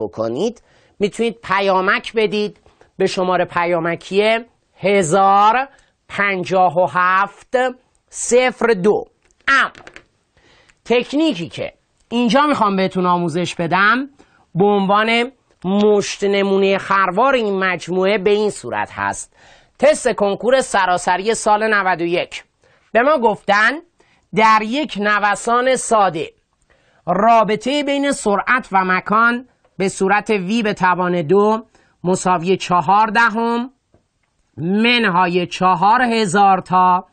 بکنید میتونید پیامک بدید به شماره پیامکی 105702. اما تکنیکی که اینجا میخوام بهتون آموزش بدم به عنوان مشت نمونه خروار این مجموعه به این صورت هست. تست کنکور سراسری سال 91 به ما گفتن در یک نوسان ساده رابطه بین سرعت و مکان به صورت v به توان 2 مساوی 14 منهای 4000 تا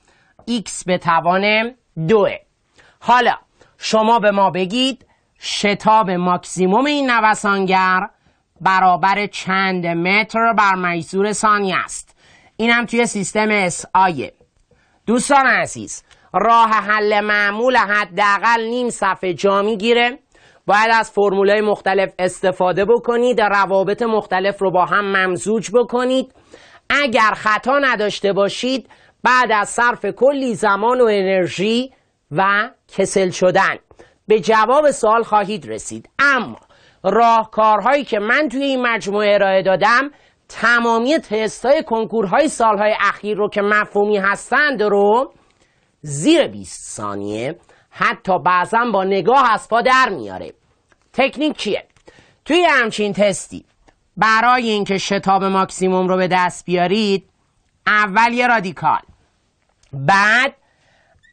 x به توان 2. حالا شما به ما بگید شتاب ماکسیموم این نوسانگر برابر چند متر بر مجذور ثانیه است. این هم توی سیستم SI. دوستان عزیز، راه حل معمول حداقل نیم صفحه جا میگیره. باید از فرمولای مختلف استفاده بکنید، روابط مختلف رو با هم ممزوج بکنید. اگر خطا نداشته باشید بعد از صرف کلی زمان و انرژی و کسل شدن به جواب سوال خواهید رسید. اما راهکارهایی که من توی این مجموعه ارائه دادم تمامی تست‌های کنکورهای سالهای اخیر رو که مفهومی هستند رو زیر 20 ثانیه حتی بعضا با نگاه از پا در میاره. تکنیک چیه؟ توی همچین تستی برای اینکه شتاب ماکسیموم رو به دست بیارید اول یه رادیکال، بعد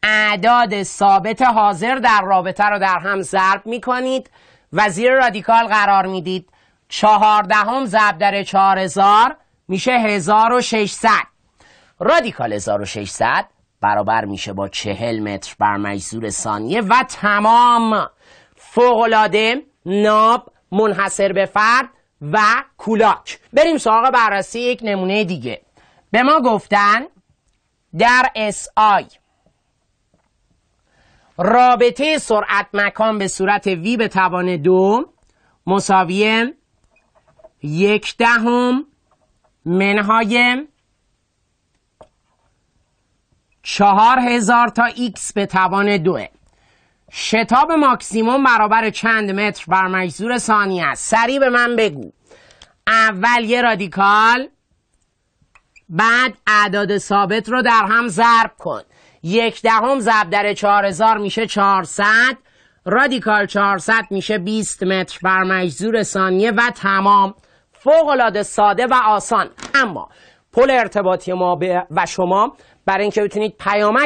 اعداد ثابت حاضر در رابطه رو در هم ضرب میکنید و زیر رادیکال قرار میدید. 14 ضرب در 4000 میشه 1600. رادیکال 1600 برابر میشه با 40 متر بر مجذور ثانیه و تمام فوق‌العاده ناب منحصر به فرد و کولاک. بریم سراغ بررسی یک نمونه دیگه. به ما گفتن در SI رابطه سرعت مکان به صورت v به توان 2 مساوی 1/10 منهای 4000 تا x به توان 2. شتاب ماکسیموم برابر چند متر بر مجذور ثانیه است. سریع به من بگو. اول یه رادیکال، بعد اعداد ثابت رو در هم ضرب کن. 1/10 ضرب در 4000 میشه 400. رادیکال 400 میشه 20 متر بر مجذور ثانیه و تمام. فوق‌العاده ساده و آسان. اما پل ارتباطی ما و شما برای اینکه بتونید پیامک